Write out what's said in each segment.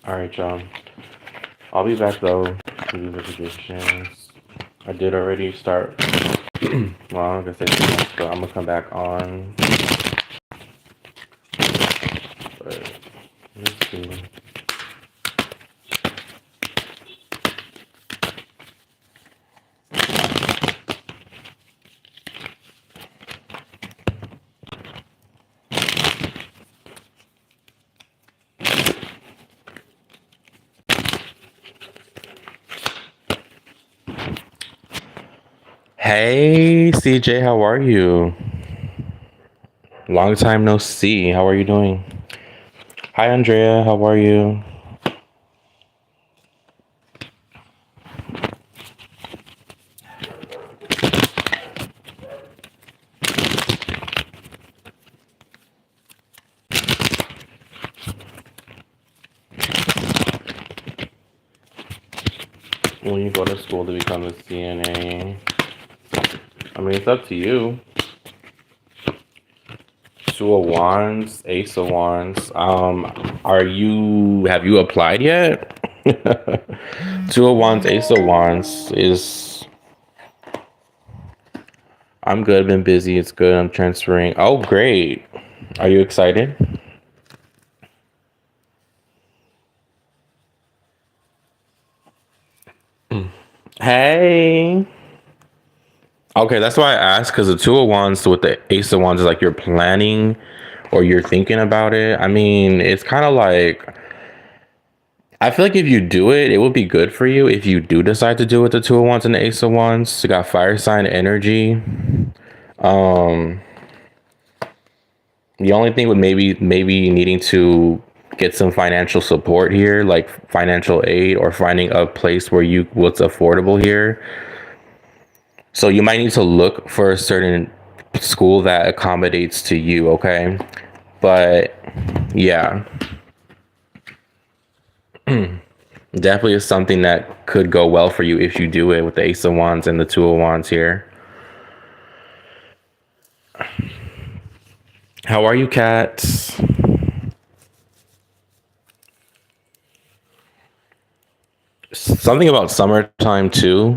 All right, y'all. I'll be back though to do the predictions. I did already start. Well, I'm gonna say too much, but I'm gonna come back on. But let's see. Hey, CJ, how are you? Long time no see. How are you doing? Hi, Andrea. How are you? When you go to school to become a CNA, I mean, it's up to you. Two of Wands, Ace of Wands. Have you applied yet? Two of Wands, Ace of Wands is. I'm good. Been busy. It's good. I'm transferring. Oh, great. Are you excited? Hey. Okay, that's why I asked because the Two of Wands with the Ace of Wands is like you're planning or you're thinking about it. I mean, it's kind of like I feel like if you do it, it would be good for you if you do decide to do it. The Two of Wands and the Ace of Wands. You got fire sign energy. Um, the only thing would maybe needing to get some financial support here, like financial aid, or finding a place where you what's affordable here. So you might need to look for a certain school that accommodates to you. Okay, but yeah, definitely is something that could go well for you if you do it with the Ace of Wands and the Two of Wands here. How are you, cats? Something about summertime too.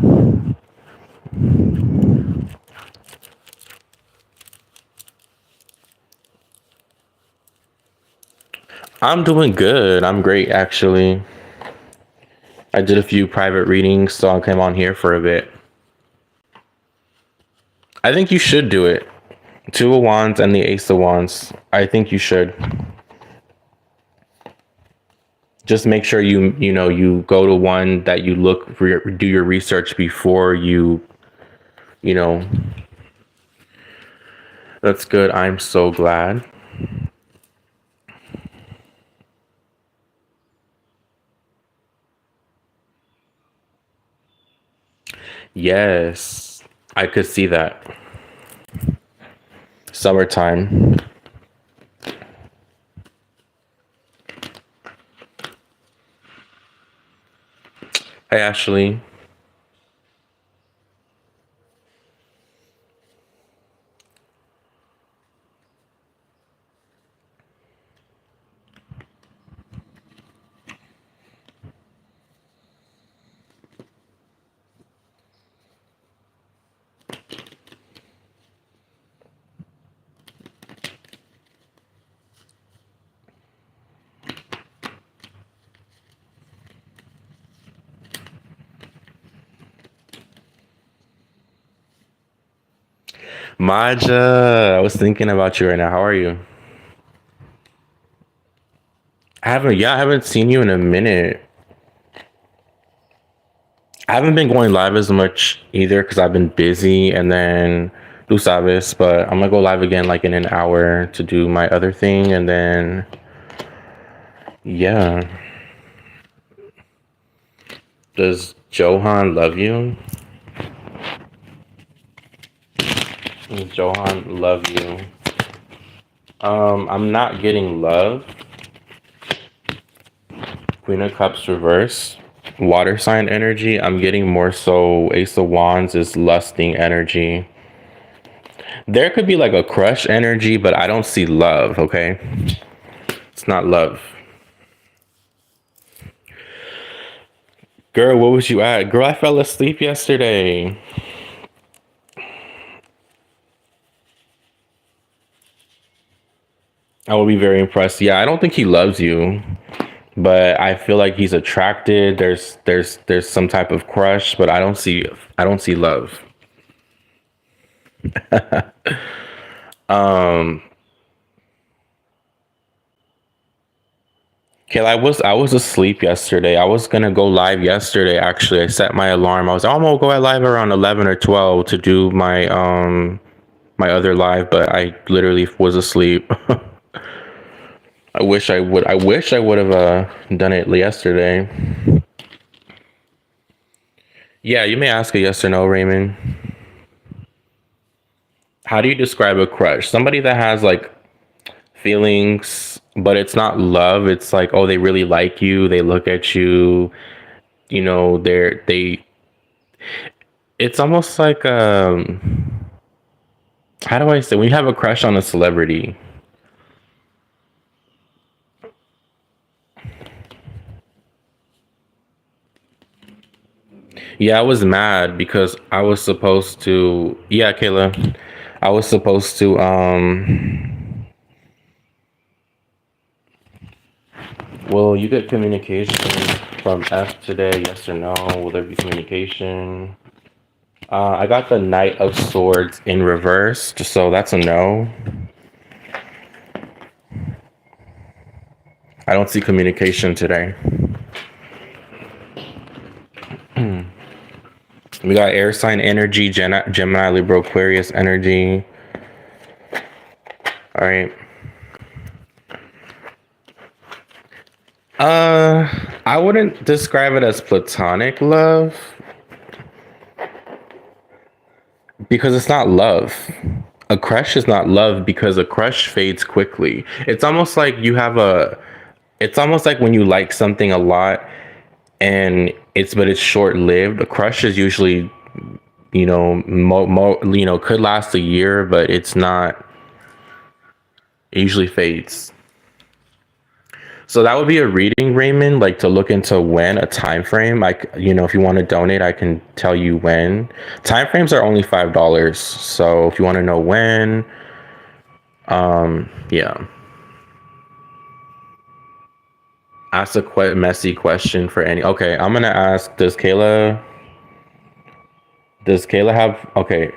I'm doing good. I'm great, actually. I did a few private readings, so I came on here for a bit. I think you should do it. Two of Wands and the Ace of Wands. I think you should. Just make sure you go to one that you look for do your research before you know that's good. I'm so glad. Yes, I could see that. Summertime. Hey, Ashley. Maja, I was thinking about you right now. How are you? I haven't seen you in a minute. I haven't been going live as much either because I've been busy and then tú sabes, but I'm gonna go live again like in an hour to do my other thing and then yeah. Does Johan love you? Does Johan love you? I'm not getting love. Queen of Cups reverse. Water sign energy. I'm getting more so Ace of Wands is lusting energy. There could be like a crush energy, but I don't see love, okay? It's not love. Girl, what was you at? Girl, I fell asleep yesterday. I will be very impressed. Yeah, I don't think he loves you, but I feel like he's attracted. There's some type of crush, but I don't see love. Um, Kayla, I was asleep yesterday. I was gonna go live yesterday. Actually, I set my alarm. I was I'm gonna go at live around 11 or 12 to do my other live, but I literally was asleep. I wish I would have done it yesterday. Yeah, you may ask a yes or no, Raymond. How do you describe a crush? Somebody that has like feelings, but it's not love. It's like, oh, they really like you. They look at you. You know, they. It's almost like how do I say when you have a crush on a celebrity? Yeah, I was mad because I was supposed to. Yeah, Kayla, I was supposed to. Will you get communication from F today? Yes or no? Will there be communication? I got the Knight of Swords in reverse, so that's a no. I don't see communication today. We got air sign energy, Gemini, Libra, Aquarius energy. All right. Uh, I wouldn't describe it as platonic love because it's not love. A crush is not love because a crush fades quickly. It's almost like when you like something a lot and it's short lived. A crush is usually, could last a year, but it's not, it usually fades. So that would be a reading, Raymond, like to look into when a time frame. Like, if you want to donate, I can tell you when. Time frames are only $5. So if you want to know when, yeah. Ask a messy question for any. Okay, I'm gonna ask. Does Kayla have? Okay,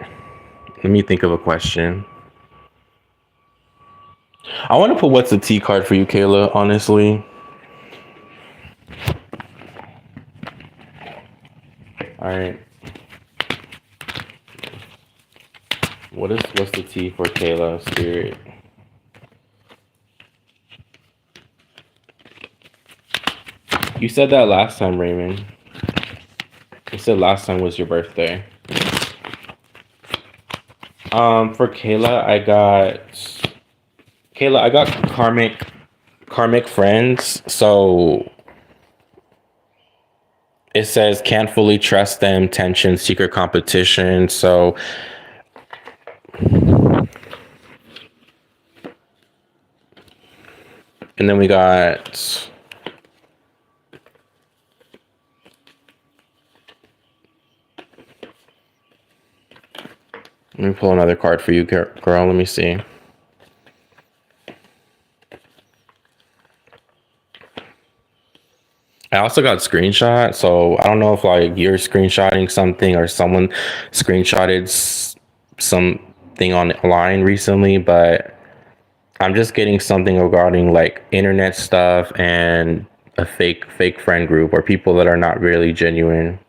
let me think of a question. I want to put what's a T card for you, Kayla. Honestly, all right. What's the T for Kayla? Spirit. You said that last time, Raymond. You said last time was your birthday. For Kayla, I got karmic friends. So it says can't fully trust them, tension, secret competition. So and then we got let me pull another card for you, girl. Let me see. I also got screenshot, so I don't know if like you're screenshotting something or someone screenshotted something online recently, but I'm just getting something regarding like internet stuff and a fake friend group or people that are not really genuine.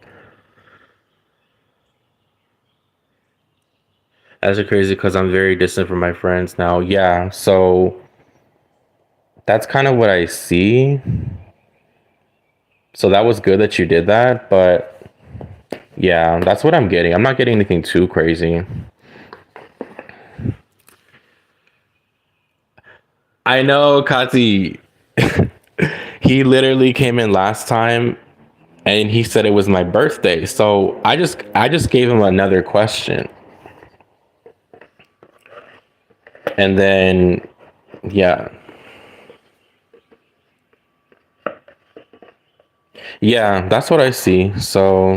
That's crazy because I'm very distant from my friends now. Yeah, so that's kind of what I see. So that was good that you did that, but yeah, that's what I'm getting. I'm not getting anything too crazy. I know, Kati. He literally came in last time and he said it was my birthday. So I just gave him another question. And then yeah. Yeah, that's what I see. So,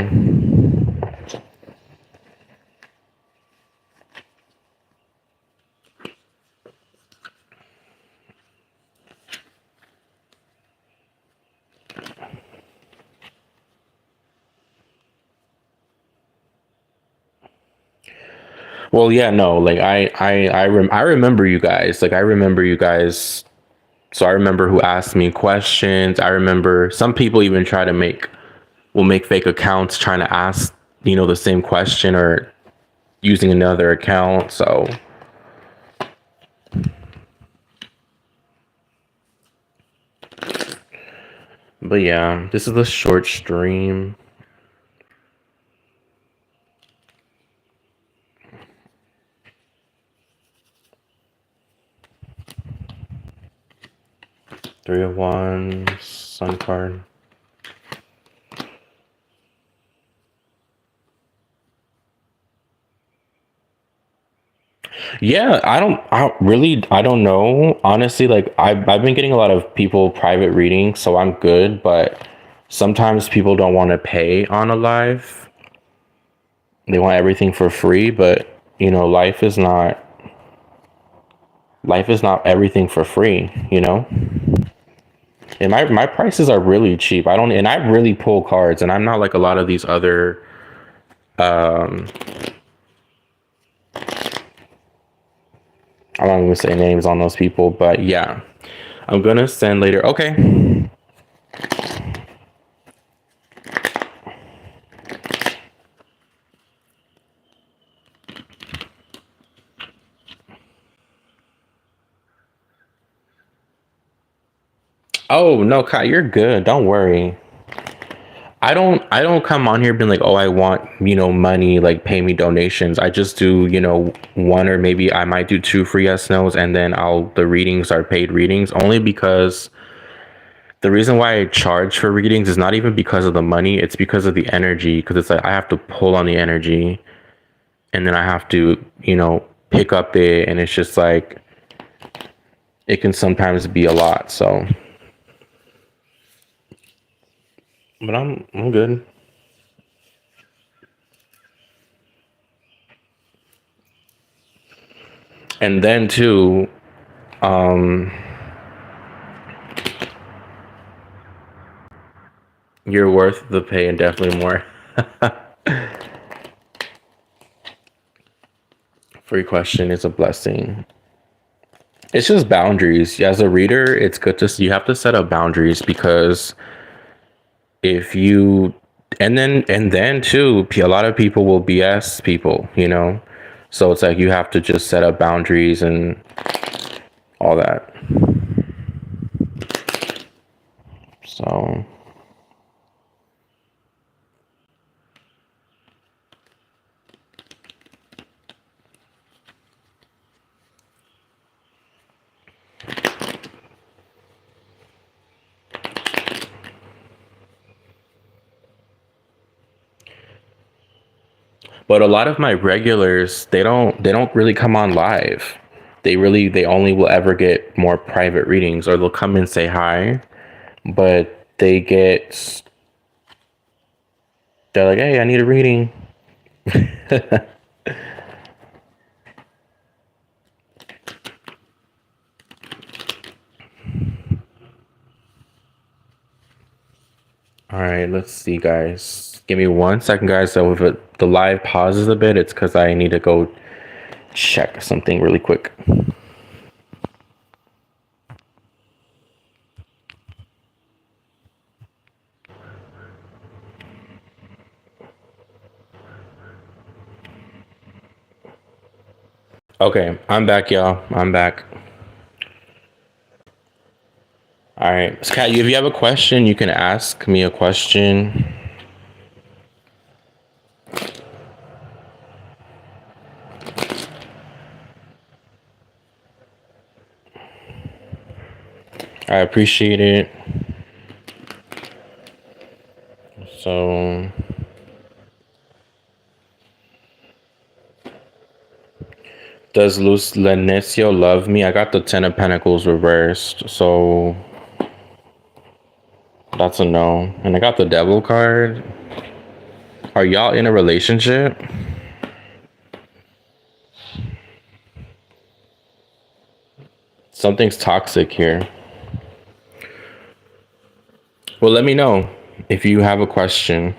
well, yeah, no, like I remember you guys. Like I remember you guys. So I remember who asked me questions. I remember some people even try to make fake accounts trying to ask, the same question or using another account. So, but yeah, this is a short stream. 3 of Wands, Sun card. Yeah, I don't know. Honestly, like I've been getting a lot of people private readings, so I'm good, but sometimes people don't want to pay on a live. They want everything for free, but life is not everything for free. And my prices are really cheap. I really pull cards, and I'm not like a lot of these other um I'm not gonna say names on those people, but yeah. I'm gonna send later. Okay. Oh no, Kai, you're good. Don't worry. I don't come on here being like, oh, I want, money, like pay me donations. I just do, one or maybe I might do two free yes nos, and then the readings are paid readings, only because the reason why I charge for readings is not even because of the money, it's because of the energy. Because it's like I have to pull on the energy, and then I have to, pick up it, and it's just like it can sometimes be a lot. So, but I'm good. And then too, um, you're worth the pay and definitely more. Free question is a blessing. It's just boundaries. As a reader, it's good to you have to set up boundaries, because if you and then too, a lot of people will BS people. So it's like you have to just set up boundaries and all that. So, but a lot of my regulars, they don't really come on live. They only will ever get more private readings, or they'll come and say hi, but they're like, hey, I need a reading. All right, let's see, guys. Give me 1 second, guys. So if the live pauses a bit, it's because I need to go check something really quick. Okay, I'm back, y'all. I'm back. All right, Scott, if you have a question, you can ask me a question. I appreciate it. So, does Luz Lenecio love me? I got the Ten of Pentacles reversed. So, That's a no. And I got the devil card. Are y'all in a relationship? Something's toxic here. Well, let me know if you have a question.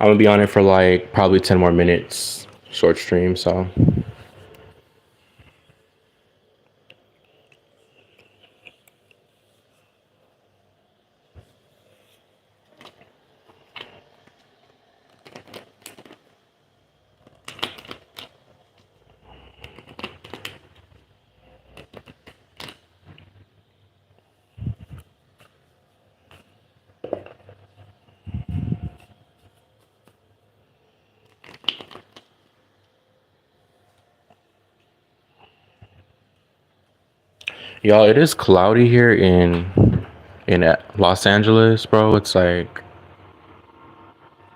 I'm gonna be on it for like probably 10 more minutes, short stream. So y'all, it is cloudy here in Los Angeles, bro. It's like,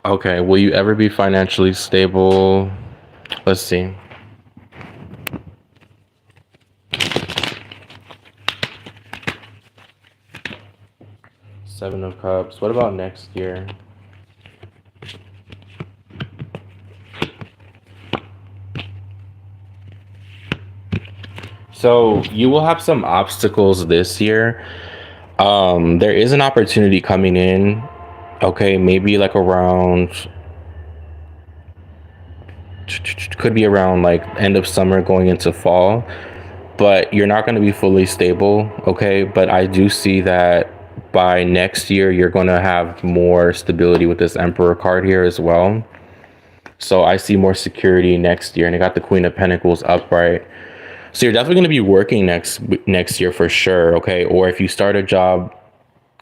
okay, will you ever be financially stable? Let's see. Seven of Cups. What about next year? So you will have some obstacles this year. There is an opportunity coming in. Okay, maybe like around, could be around like end of summer going into fall, but you're not going to be fully stable. Okay, but I do see that by next year you're going to have more stability with this Emperor card here as well. So I see more security next year, and I got the Queen of Pentacles upright. So you're definitely going to be working next year for sure. Okay, or if you start a job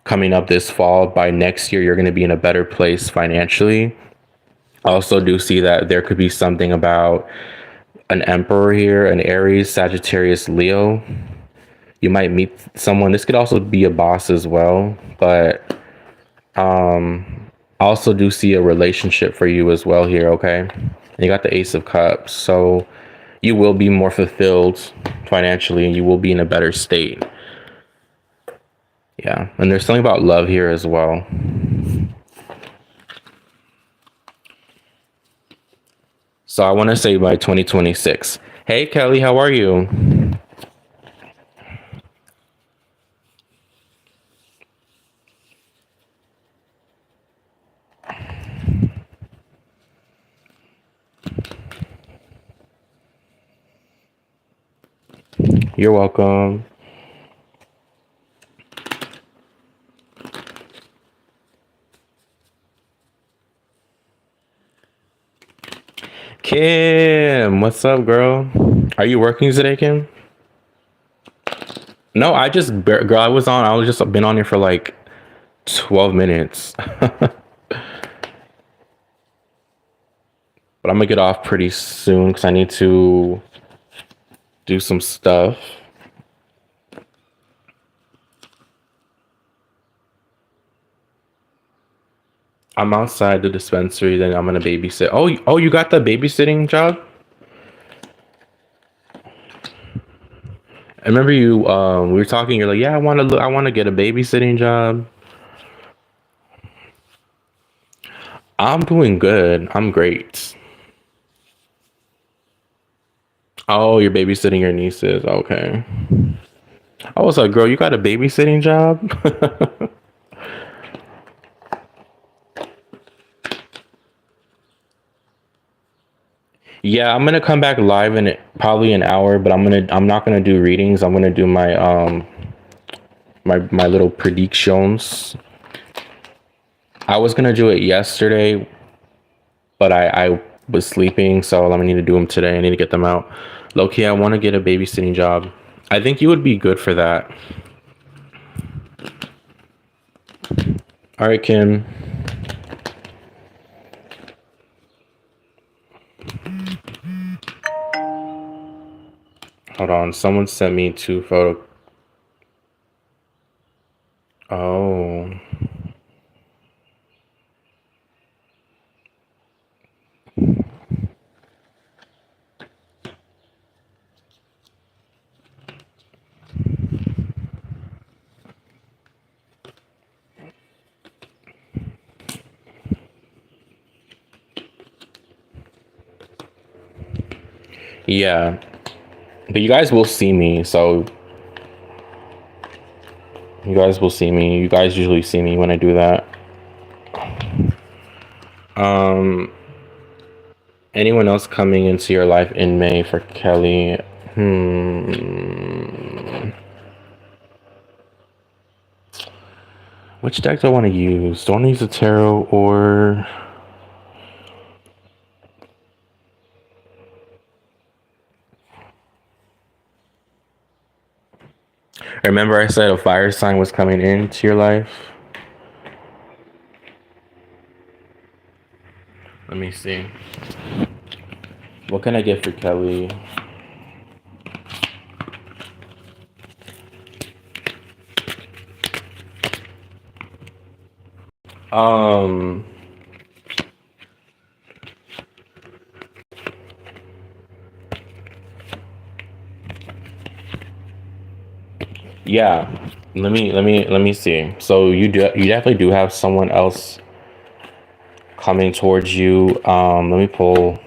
coming up this fall, by next year you're going to be in a better place financially. I also do see that there could be something about an Emperor here, an Aries, Sagittarius, Leo. You might meet someone. This could also be a boss as well, but I also do see a relationship for you as well here. Okay, and you got the Ace of Cups, so you will be more fulfilled financially, and you will be in a better state. Yeah, and there's something about love here as well. So I want to say by 2026. Hey Kelly, how are you? You're welcome. Kim, what's up, girl? Are you working today, Kim? No, girl, I was just been on here for like 12 minutes. But I'm gonna get off pretty soon because I need to do some stuff. I'm outside the dispensary, then I'm gonna babysit. Oh, you got the babysitting job? I remember you. We were talking. You're like, yeah, I want to get a babysitting job. I'm doing good. I'm great. Oh, you're babysitting your nieces. Okay. I was like, girl, you got a babysitting job? Yeah, I'm gonna come back live in probably an hour, but I'm not gonna do readings. I'm gonna do my little predictions. I was gonna do it yesterday, but I was sleeping, so I need to do them today. I need to get them out. Loki, I want to get a babysitting job. I think you would be good for that. All right, Kim. Hold on. Someone sent me two photo. Oh. Yeah. But you guys will see me, so you guys will see me. You guys usually see me when I do that. Um, anyone else coming into your life in May for Kelly? Which deck do I want to use? Do I want to use the tarot or... Remember I said a fire sign was coming into your life? Let me see. What can I get for Kelly? Um... Yeah, let me see. So you definitely do have someone else coming towards you. Let me pull.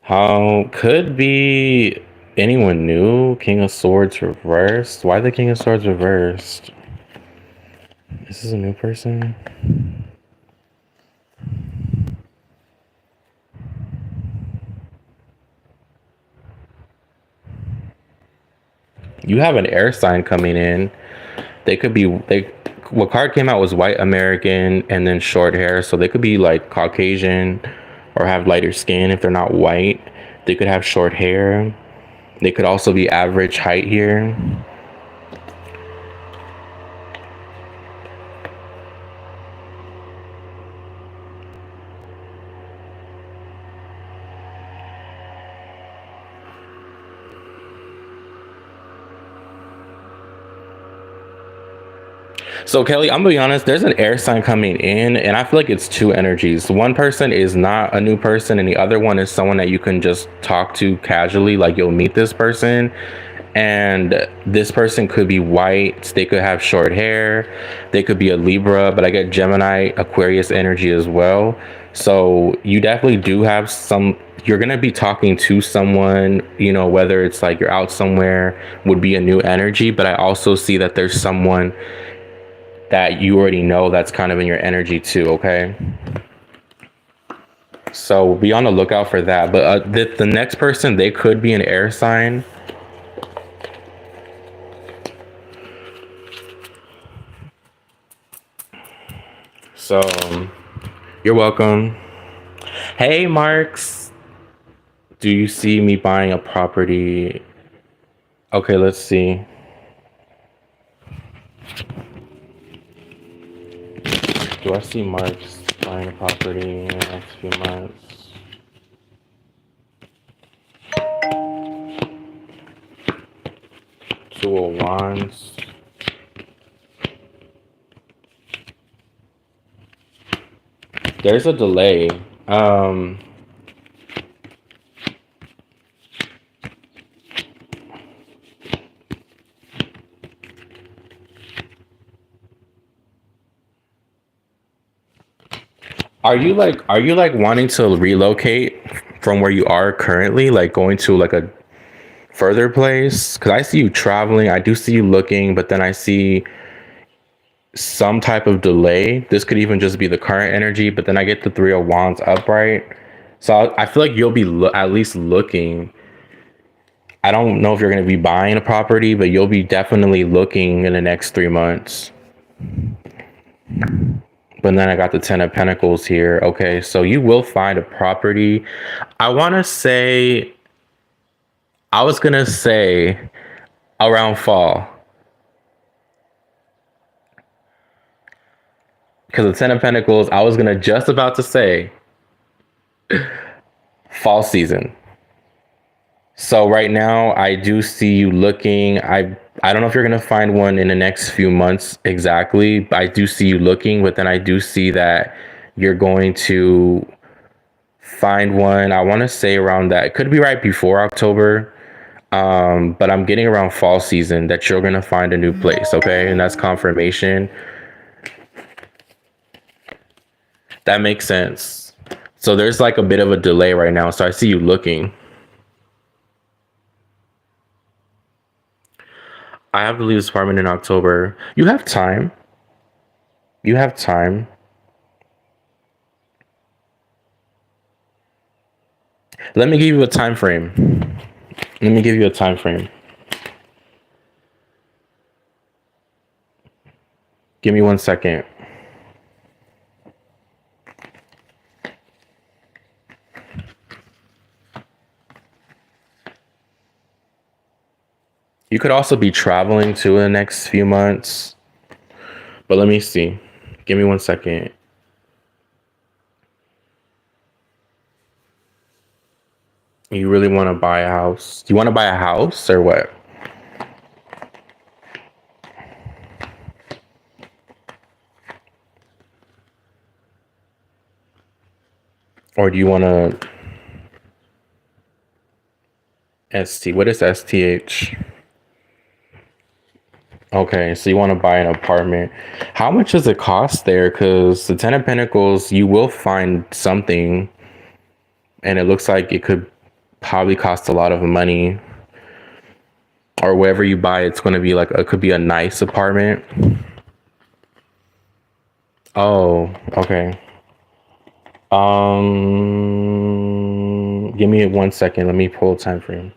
How could be anyone new? King of Swords reversed. Why the King of Swords reversed? This is a new person. You have an air sign coming in. They could be what card came out was white American and then short hair, so they could be like Caucasian or have lighter skin if they're not white. They could have short hair. They could also be average height here. So Kelly, I'm gonna be honest, there's an air sign coming in, and I feel like it's two energies. One person is not a new person, and the other one is someone that you can just talk to casually, like you'll meet this person. And this person could be white, they could have short hair, they could be a Libra, but I get Gemini, Aquarius energy as well. So you definitely do have some, you're going to be talking to someone, you know, whether it's like you're out somewhere, would be a new energy. But I also see that there's someone that you already know that's kind of in your energy too. Okay. So be on the lookout for that. But the next person, they could be an air sign. So you're welcome. Hey, Marks. Do you see me buying a property? Okay, let's see. Do I see Marks buying a property in the next few months? Two of Wands. There's a delay. Are you like wanting to relocate from where you are currently, like going to like a further place? Because I see you traveling, I do see you looking, but then I see some type of delay. This could even just be the current energy, but then I get the Three of Wands upright. So I feel like you'll be at least looking. I don't know if you're going to be buying a property, but you'll be definitely looking in the next 3 months. But then I got the Ten of Pentacles here. Okay, so you will find a property. I want to say, I was going to say around fall. Because the Ten of Pentacles, I was going to just about to say fall season. So right now, I do see you looking. I don't know if you're gonna find one in the next few months exactly. But I do see you looking, but then I do see that you're going to find one. I want to say around that. It could be right before October. But I'm getting around fall season that you're gonna find a new place, okay? And that's confirmation. That makes sense. So there's like a bit of a delay right now. So I see you looking. I have to leave this apartment in October. You have time. You have time. Let me give you a time frame. Let me give you a time frame. Give me 1 second. You could also be traveling too in the next few months. But let me see. Give me 1 second. You really want to buy a house? Do you want to buy a house or what? Or do you want to ST? What is STH? Okay, so you want to buy an apartment. How much does it cost there? Because the Ten of Pentacles, you will find something, and it looks like it could probably cost a lot of money. Or wherever you buy, it's going to be like, it could be a nice apartment. Oh, okay. Give me 1 second. Let me pull a time frame.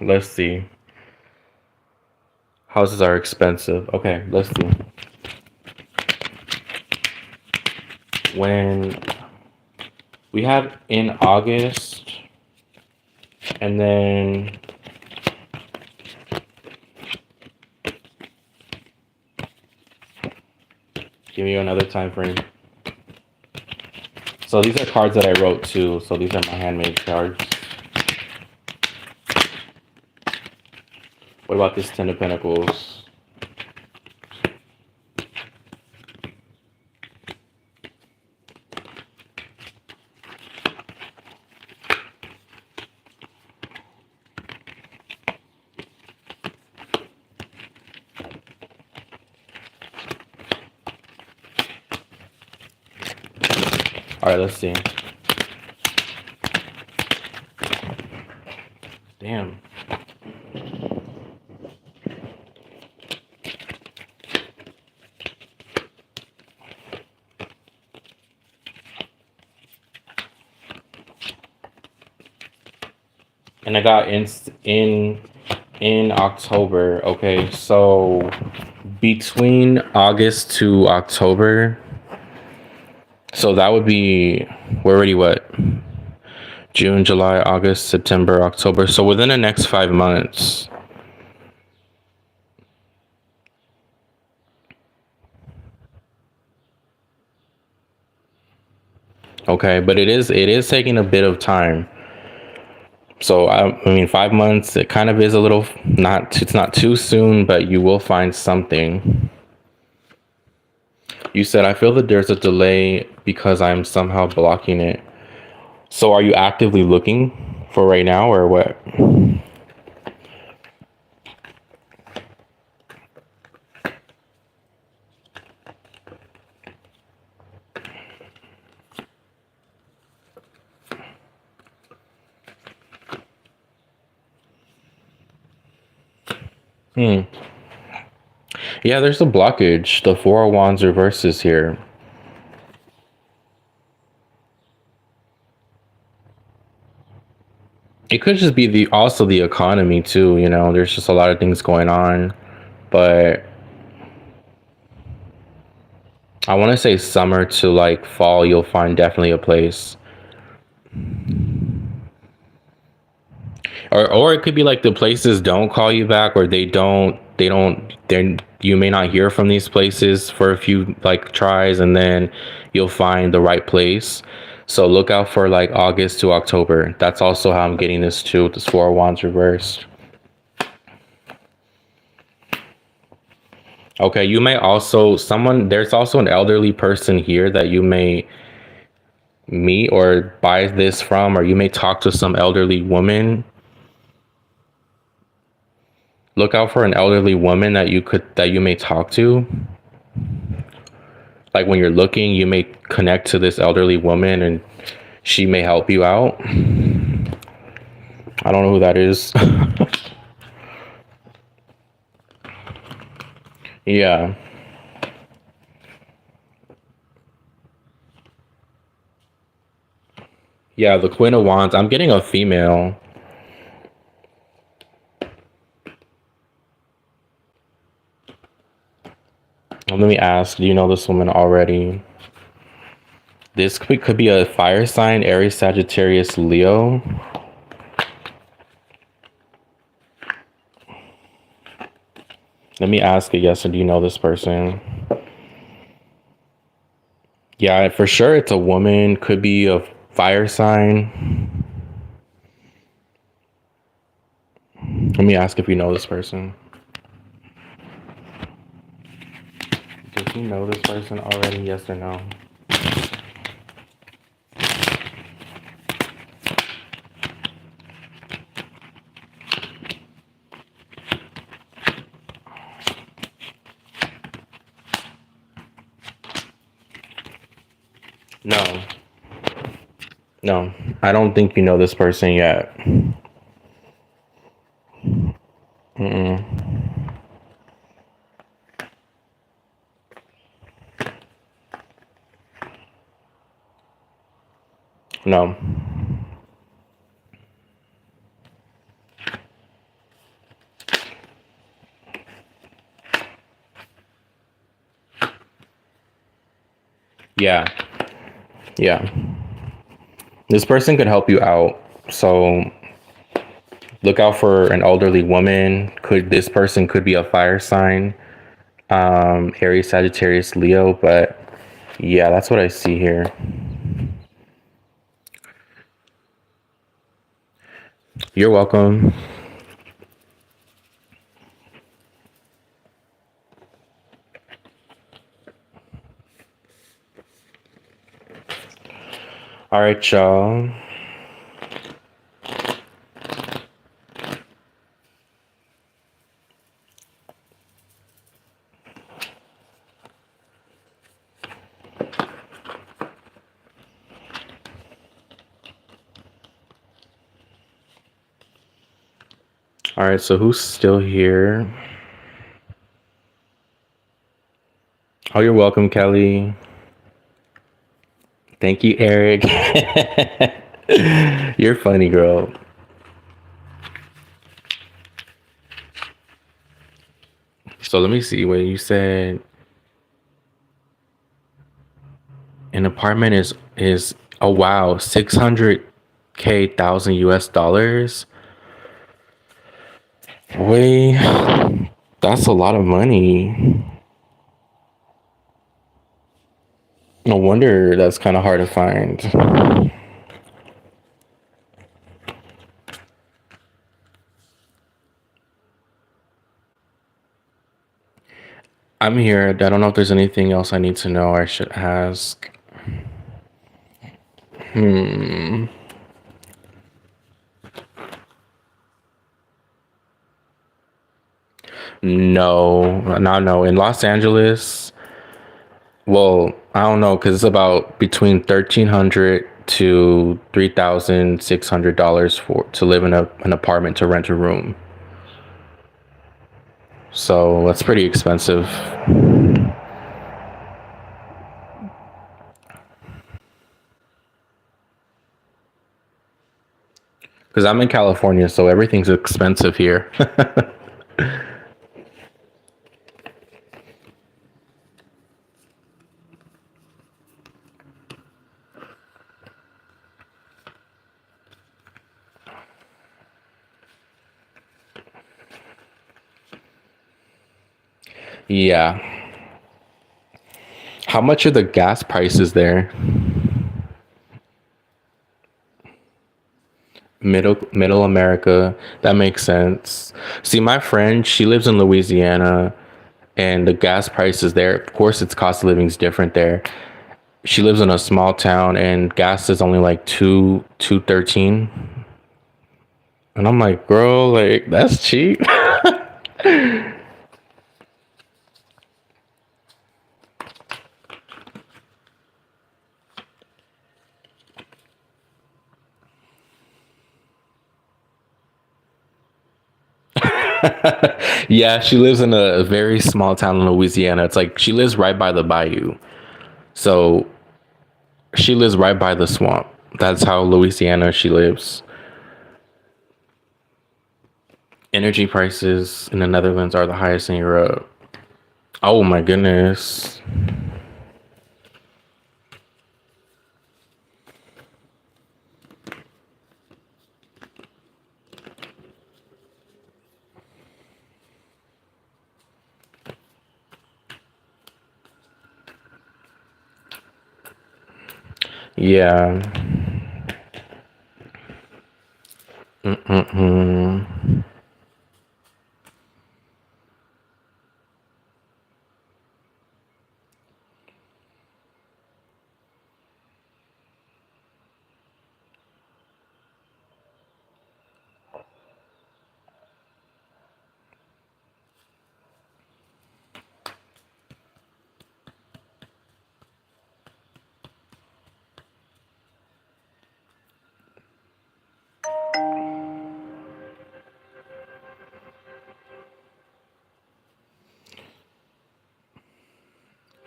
Let's see. Houses are expensive. Okay, let's see. When we have in August, and then give me another time frame. So these are cards that I wrote too. So these are my handmade cards. What about this Ten of Pentacles? All right, let's see. Damn. And I got in October. Okay, so between August to October, so that would be, we're already what? June, July, August, September, October. So within the next 5 months. Okay, but it is taking a bit of time. So I mean 5 months, it kind of is a little it's not too soon, but you will find something. You said I feel that there's a delay because I'm somehow blocking it. So are you actively looking for right now or what? Hmm. Yeah, there's a blockage. The Four of Wands reverses here. It could just be the also the economy too, you know. There's just a lot of things going on. But I want to say summer to like fall, you'll find definitely a place. Or it could be like the places don't call you back, or then you may not hear from these places for a few like tries, and then you'll find the right place. So look out for like August to October. That's also how I'm getting this too, with this Four of Wands reversed. Okay, you may also there's also an elderly person here that you may meet or buy this from, or you may talk to some elderly woman. Look out for an elderly woman that you may talk to. Like when you're looking, you may connect to this elderly woman and she may help you out. I don't know who that is. Yeah. Yeah, the Queen of Wands. I'm getting a female. Let me ask, do you know this woman already? This could be a fire sign, Aries, Sagittarius, Leo. Let me ask a yes, or do you know this person? Yeah, for sure it's a woman, could be a fire sign. Let me ask if you know this person. Does he know this person already? Yes or no? No. No. I don't think you know this person yet. Mm-mm. No. Yeah. Yeah. This person could help you out. So look out for an elderly woman. This person could be a fire sign. Aries, Sagittarius, Leo, but yeah, that's what I see here. You're welcome. All right, y'all. All right, so who's still here? Oh, you're welcome, Kelly. Thank you, Eric. You're funny, girl. So let me see what you said. An apartment is oh wow, 600K thousand US dollars. Wait, that's a lot of money. No wonder that's kind of hard to find. I'm here. I don't know if there's anything else I need to know or I should ask. No, not no. In Los Angeles, well, I don't know because it's about between 1,300 to $3,600 for to live in an apartment to rent a room. So that's pretty expensive. Because I'm in California, so everything's expensive here. Yeah. How much are the gas prices there? Middle America. That makes sense. See, my friend, she lives in Louisiana, and the gas prices there, of course, its cost of living is different there. She lives in a small town, and gas is only like 213. And I'm like, girl, like that's cheap. Yeah, she lives in a very small town in Louisiana. It's like she lives right by the bayou. So she lives right by the swamp. That's how Louisiana she lives. Energy prices in the Netherlands are the highest in Europe. Oh my goodness. Yeah. Mm-mm-mm.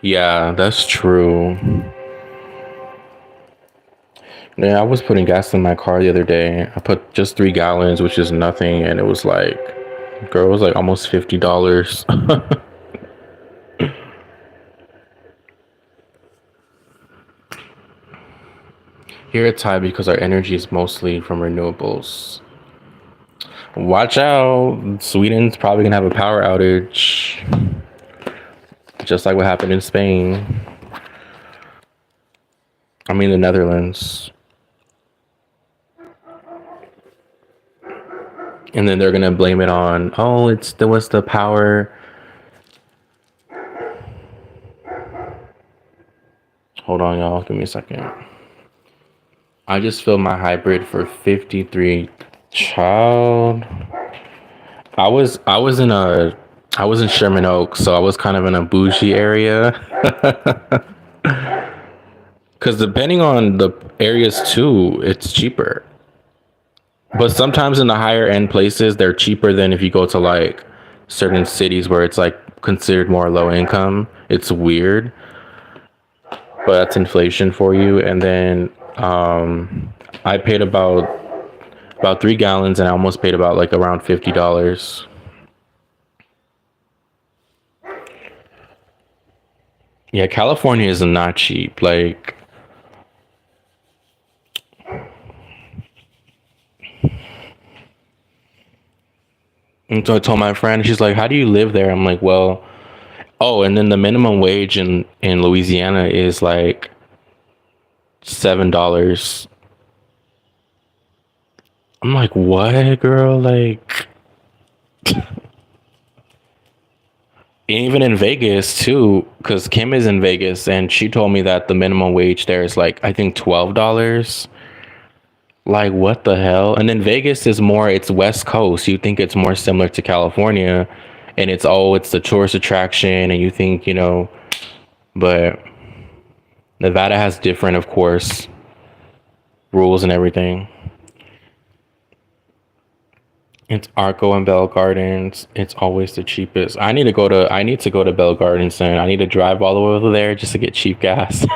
Yeah, that's true. Yeah, I was putting gas in my car the other day. I put just 3 gallons, which is nothing, and it was like, girl, it was like almost $50. Here it's high because our energy is mostly from renewables. Watch out, Sweden's probably gonna have a power outage, just like what happened in Spain. I mean, the Netherlands. And then they're gonna blame it on, oh, it's there was the power. Hold on, y'all. Give me a second. I just filled my hybrid for 53. Child. I was in Sherman Oaks, so I was kind of in a bougie area. Cause depending on the areas too, it's cheaper. But sometimes in the higher end places, they're cheaper than if you go to like certain cities where it's like considered more low income. It's weird, but that's inflation for you. And then I paid about 3 gallons, and I almost paid about like around $50. Yeah, California is not cheap. Like, and so I told my friend, she's like, "How do you live there?" I'm like, "Well, oh, and then the minimum wage in Louisiana is like $7." I'm like, "What, girl?" Like, even in Vegas too, because Kim is in Vegas, and she told me that the minimum wage there is like I think $12. Like, what the hell? And then Vegas is more, it's West Coast. You think it's more similar to California, and it's, oh, it's the tourist attraction, and you think, but Nevada has different, of course, rules and everything. It's Arco and Bell Gardens. It's always the cheapest. I need to go to Bell Gardens and I need to drive all the way over there just to get cheap gas.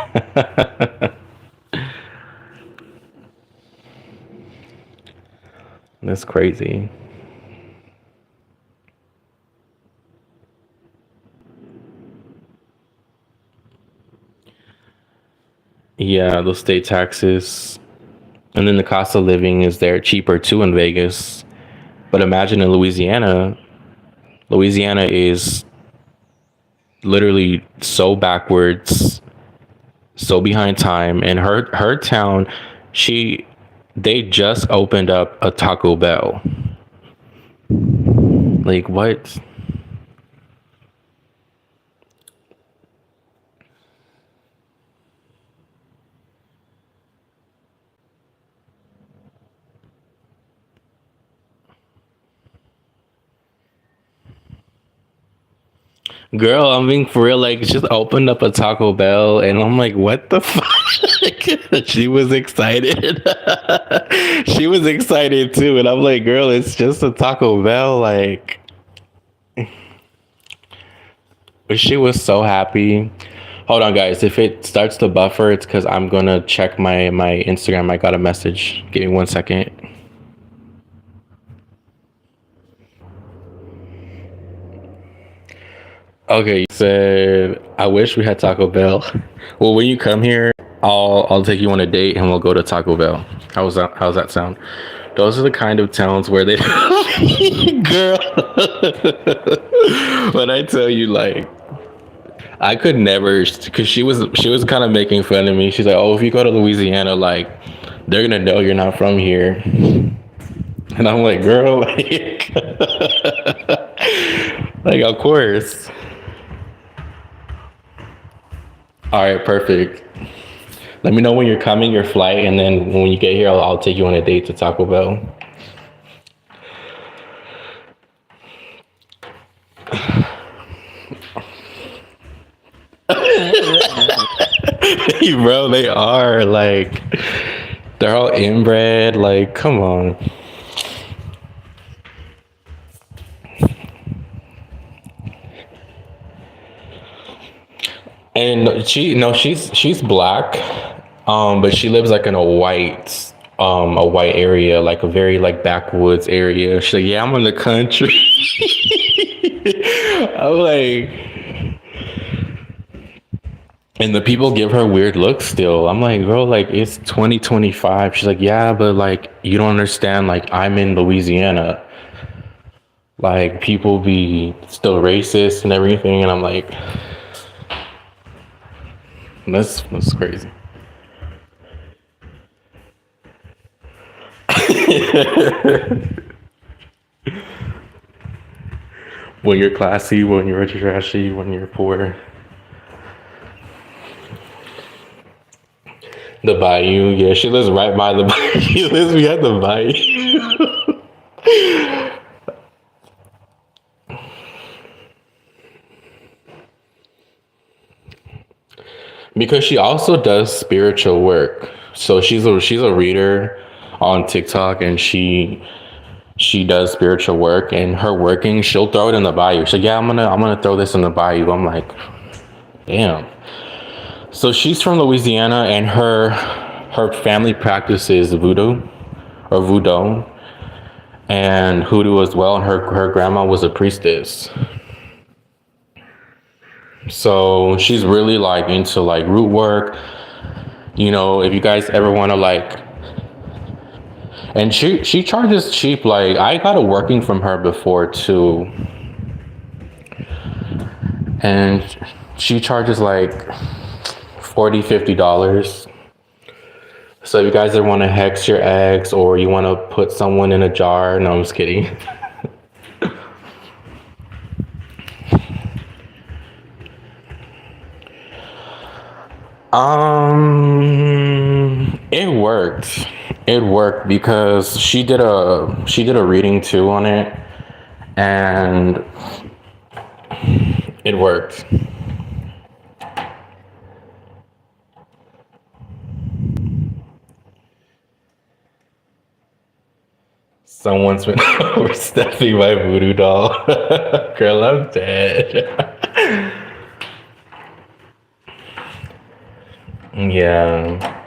That's crazy. Yeah, those state taxes. And then the cost of living is there cheaper too in Vegas. But imagine in Louisiana, Louisiana is literally so backwards, so behind time. And her town, she they just opened up a Taco Bell. Like what? Girl, I'm being for real. Like, just opened up a Taco Bell, and I'm like, what the fuck? She was excited. She was excited too, and I'm like, girl, it's just a Taco Bell. Like, but she was so happy. Hold on, guys. If it starts to buffer, it's because I'm gonna check my Instagram. I got a message. Give me 1 second. Okay, you said I wish we had Taco Bell. Well, when you come here, I'll take you on a date and we'll go to Taco Bell. How's that sound? Those are the kind of towns where they girl. When I tell you, like, I could never, because she was kind of making fun of me. She's like, oh, if you go to Louisiana, like, they're gonna know you're not from here. And I'm like, girl, like of course. All right, perfect. Let me know when you're coming, your flight, and then when you get here, I'll take you on a date to Taco Bell. Bro, they are like, they're all inbred. Like, come on. And she, no, she's black, but she lives like in a white area, like a very like backwoods area. She's like, yeah, I'm in the country. I'm like, and the people give her weird looks still. I'm like, girl, like it's 2025. She's like, yeah, but like you don't understand. Like I'm in Louisiana. Like people be still racist and everything, and I'm like, that's crazy. When you're classy, when you're trashy, when you're poor. The bayou, yeah, she lives right by the bayou. She lives behind the bayou. Because she also does spiritual work. So she's a reader on TikTok, and she does spiritual work, and her working, she'll throw it in the bayou. She's like, yeah, I'm gonna throw this in the bayou. I'm like, damn. So she's from Louisiana, and her family practices voodoo and hoodoo as well, and her grandma was a priestess. So she's really like into like root work. If you guys ever want to like, and she charges cheap. Like I got a working from her before too, and she charges like 40-50 dollars. So if you guys ever want to hex your eggs, or you want to put someone in a jar, no, I'm just kidding. It worked. It worked because she did a reading too on it, and it worked. Someone's been overstepping my voodoo doll. Girl, I'm dead. Yeah.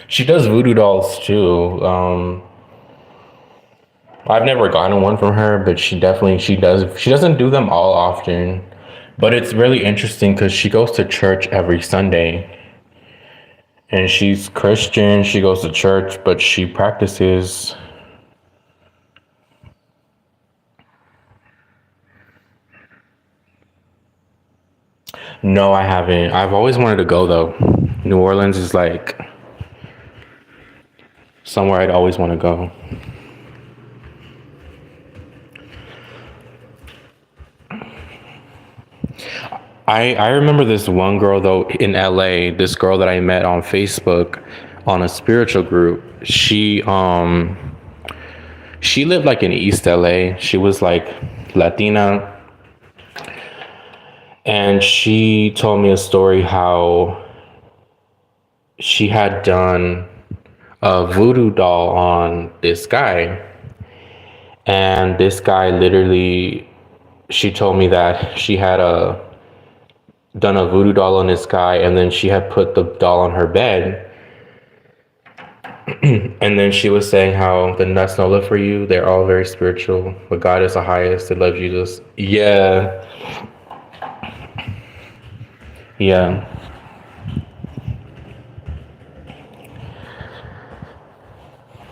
She does voodoo dolls too. I've never gotten one from her, but she does. She doesn't do them all often, but it's really interesting because she goes to church every Sunday, and she's Christian. She goes to church, but she practices. No, I haven't. I've always wanted to go though. New Orleans is like somewhere I'd always want to go. I remember this one girl though in LA, this girl that I met on Facebook on a spiritual group. She lived like in East LA. She was like Latina, and she told me a story how she had done a voodoo doll on this guy, and this guy literally, she told me that she had done a voodoo doll on this guy, and then she had put the doll on her bed, and then she was saying how the nuts no love for you, they're all very spiritual, but God is the highest, they love Jesus. Yeah. Yeah.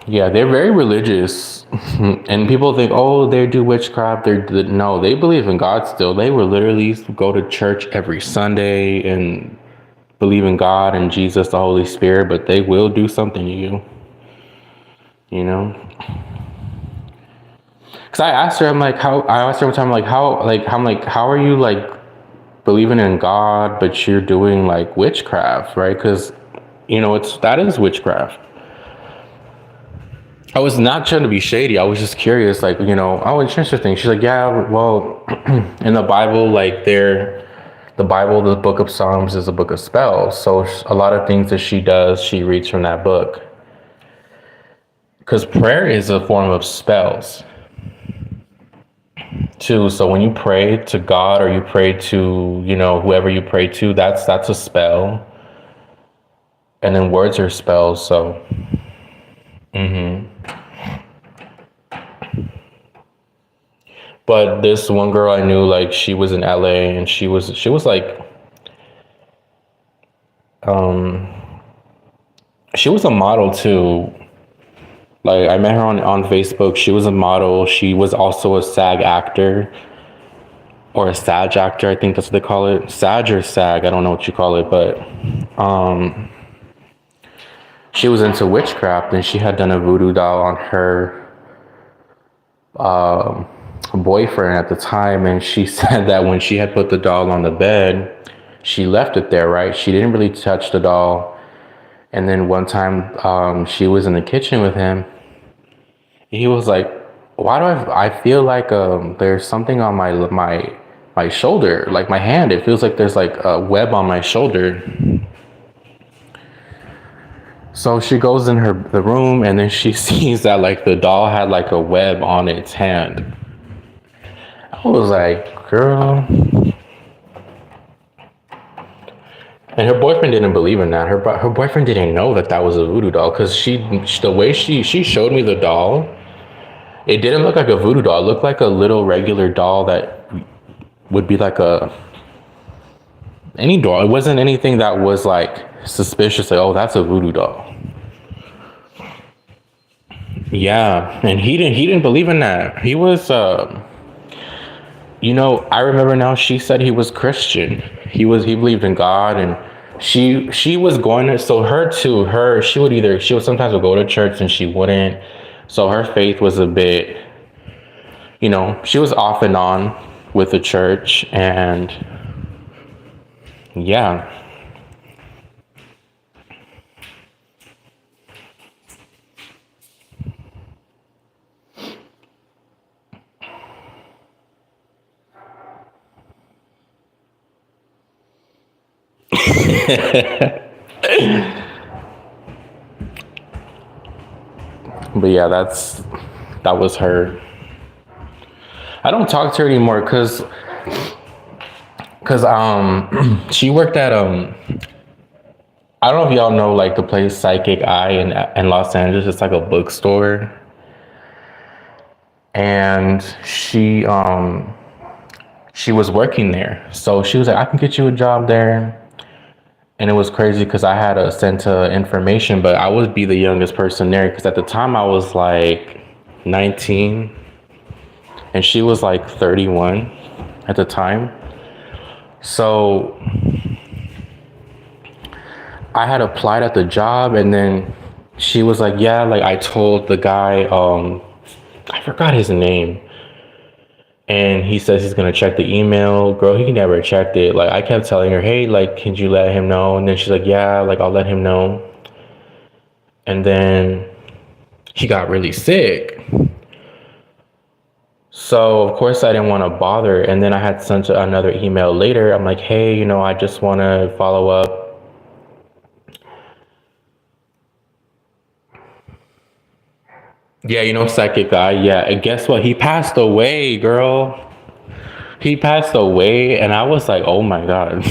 Yeah, they're very religious, and people think, oh, they do witchcraft. No, they believe in God still. They will literally go to church every Sunday and believe in God and Jesus, the Holy Spirit, but they will do something to you, you know? Because I asked her, I'm like, how? I asked her one time, how are you like believing in God, but you're doing like witchcraft, right? Because that is witchcraft. I was not trying to be shady. I was just curious, like, oh, it's interesting. She's like, yeah, well, in the Bible, the Bible, the book of Psalms is a book of spells. So a lot of things that she does, she reads from that book. Because prayer is a form of spells too. So when you pray to God or you pray to, whoever you pray to, that's a spell. And then words are spells. So, but this one girl I knew, like she was in LA, and she was like, she was a model too. Like I met her on Facebook. She was a model. She was also a SAG actor or a SAG actor. I think that's what they call it. SAG or SAG. I don't know what you call it, but she was into witchcraft, and she had done a voodoo doll on her boyfriend at the time. And she said that when she had put the doll on the bed, she left it there, right? She didn't really touch the doll. And then one time she was in the kitchen with him. He was like, why do I feel like there's something on my shoulder, like my hand. It feels like there's like a web on my shoulder. So she goes in the room, and then she sees that like the doll had like a web on its hand. I was like, girl. And her boyfriend didn't believe in that. Her boyfriend didn't know that was a voodoo doll, because the way she showed me the doll, it didn't look like a voodoo doll. It looked like a little regular doll that would be like any doll. It wasn't anything that was like suspicious, like, oh, that's a voodoo doll. Yeah, and he didn't believe in that. He was I remember now, she said he was Christian. He believed in God, and she was going to, so she would sometimes go to church and she wouldn't. So her faith was a bit, she was off and on with the church, and yeah. But yeah, that was her. I don't talk to her anymore because she worked at I don't know if y'all know like the place Psychic Eye in Los Angeles. It's like a bookstore, and she was working there. So she was like, I can get you a job there. And it was crazy because I had to send to information, but I would be the youngest person there because at the time I was like 19 and she was like 31 at the time. So I had applied at the job and then she was like, yeah, like I told the guy, I forgot his name. And he says he's gonna check the email. Girl, he never checked it. Like I kept telling her, hey, like, can you let him know? And then she's like, yeah, like I'll let him know. And then he got really sick. So of course I didn't want to bother. And then I had sent another email later. I'm like, hey, I just want to follow up. Yeah, Psychic Guy. Yeah, and guess what? He passed away, girl. He passed away, and I was like, oh my God.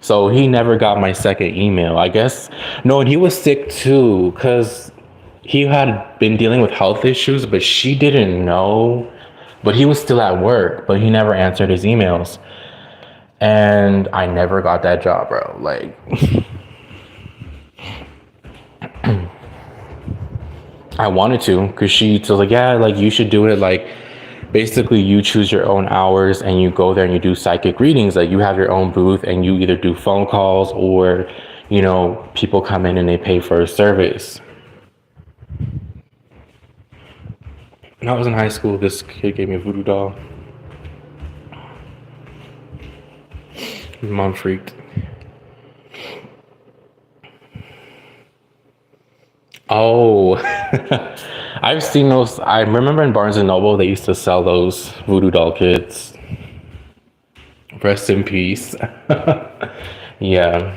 So he never got my second email. I guess, no, and he was sick too, because he had been dealing with health issues, but she didn't know. But he was still at work, but he never answered his emails. And I never got that job, bro. Like, I wanted to, because she was like, yeah, like you should do it. Like, basically you choose your own hours and you go there and you do psychic readings. Like you have your own booth and you either do phone calls or, people come in and they pay for a service. When I was in high school, this kid gave me a voodoo doll. My mom freaked. Oh, I've seen those. I remember in Barnes and Noble, they used to sell those voodoo doll kits. Rest in peace. Yeah.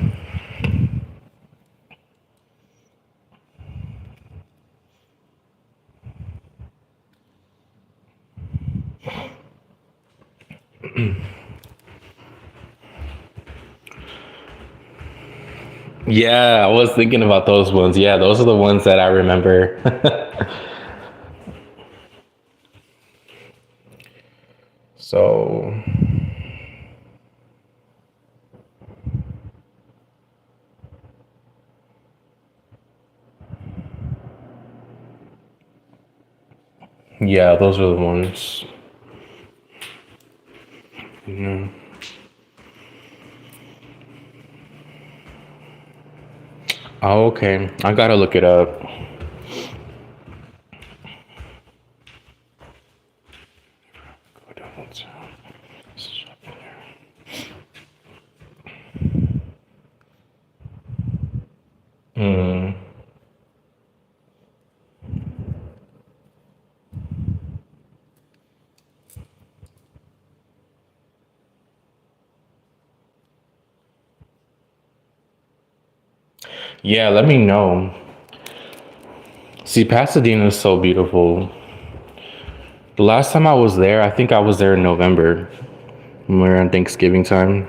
Yeah, I was thinking about those ones. Yeah, those are the ones that I remember. So, yeah, those are the ones. Mhm. Oh, okay. I gotta look it up. Mm. Yeah, let me know. See, Pasadena is so beautiful. The last time I was there, I think I was there in November, when we were on Thanksgiving time.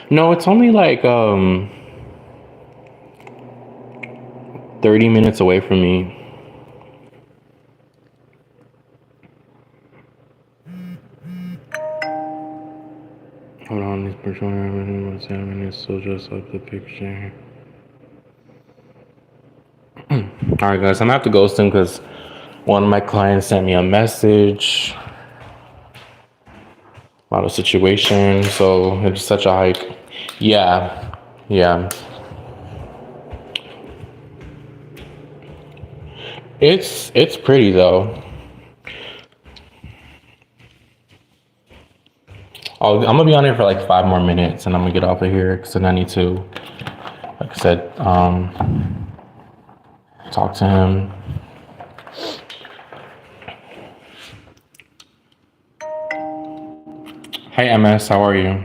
No, it's only like 30 minutes away from me. Hold on, this person is so just like the picture. All right, guys, I'm gonna have to go soon because one of my clients sent me a message about a situation. So it's such a hike. Yeah, yeah. It's pretty though. I'm gonna be on here for like 5 more minutes, and I'm gonna get off of here because then I need to, like I said, Talk to him. Hey MS, how are you?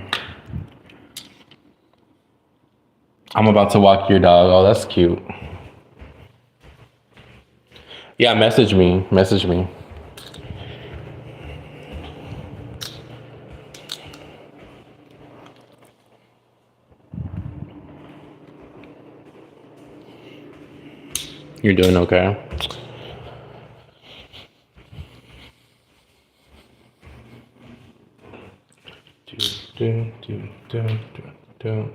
I'm about to walk your dog. Oh, that's cute. Yeah, message me. Message me. You're doing okay. Do.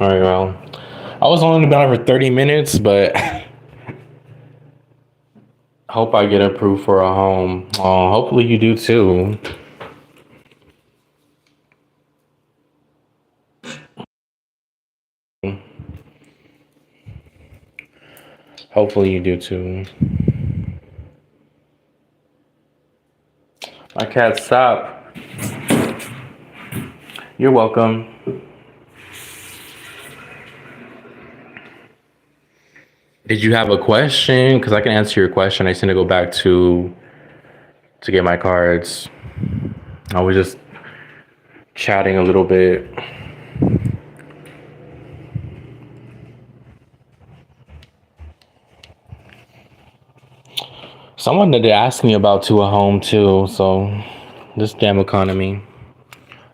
All right, well, I was only about for 30 minutes, but hope I get approved for a home. Hopefully you do too. Hopefully you do too. My cat, stop. You're welcome. Did you have a question? Because I can answer your question. I just need to go back to get my cards. I was just chatting a little bit. Someone did ask me about to a home too, so this damn economy.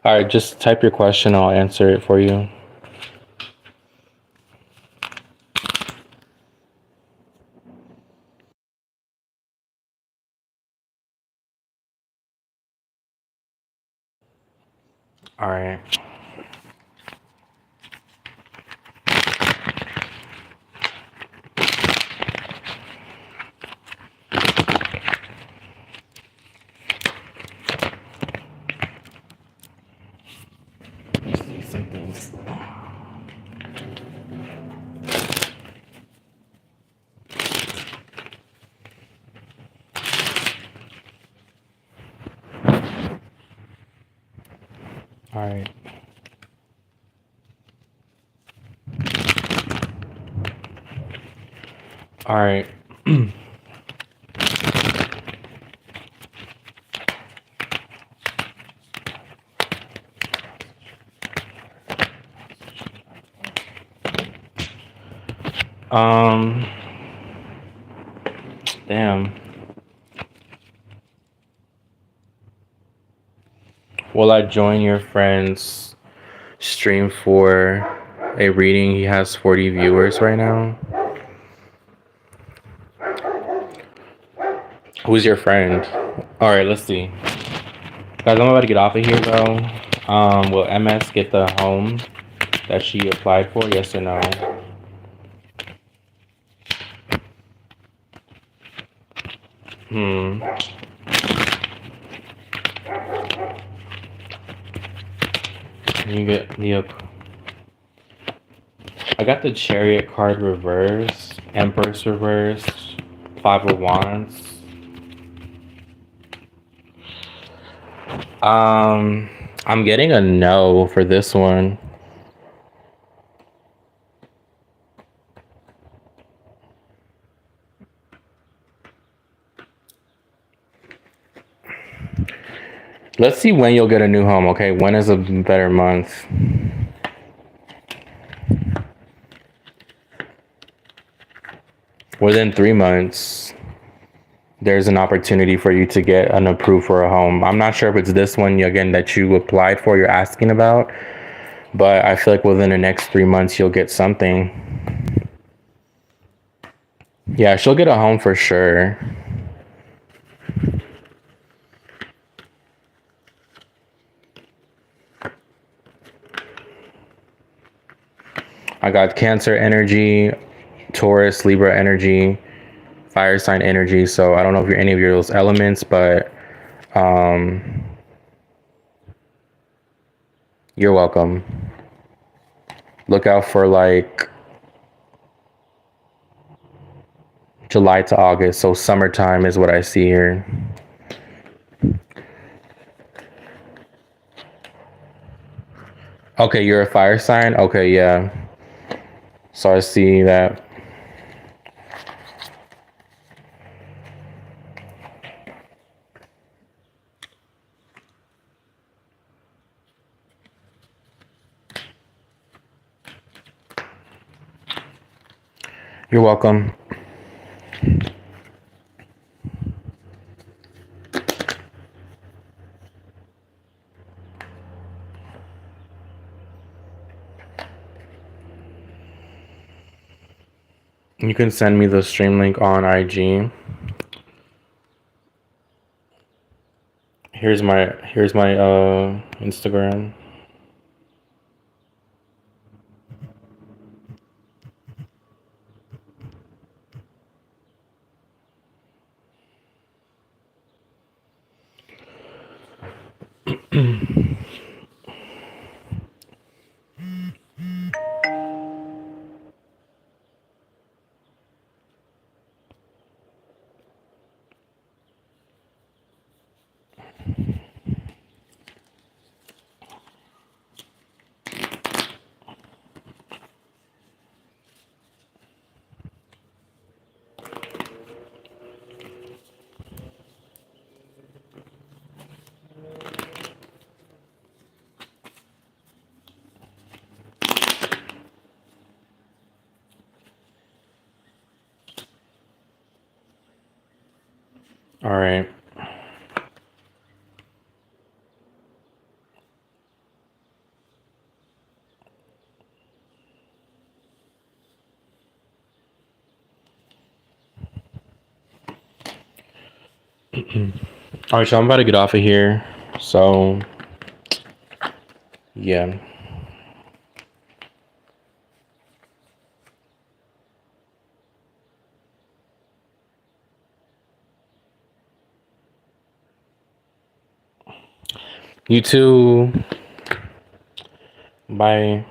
All right, just type your question. I'll answer it for you. All right. All right. All right. Damn. Will I join your friend's stream for a reading? He has 40 viewers right now. Who's your friend? All right, let's see. Guys, I'm about to get off of here though. Will MS get the home that she applied for? Yes or no? You get the. I got the Chariot card reverse, Empress reverse, Five of Wands. I'm getting a no for this one. Let's see when you'll get a new home, okay? When is a better month? Within 3 months, there's an opportunity for you to get an approved for a home. I'm not sure if it's this one, again, that you applied for, you're asking about. But I feel like within the next 3 months, you'll get something. Yeah, she'll get a home for sure. I got Cancer energy, Taurus, Libra energy, fire sign energy. So I don't know if you're any of those elements, but Um, you're welcome. Look out for like July to August. So summertime is what I see here. Okay, you're a fire sign? Okay, yeah. So I see that. You're welcome. You can send me the stream link on IG. Here's my Instagram. All right. All right, so I'm about to get off of here. So, yeah. You too. Bye.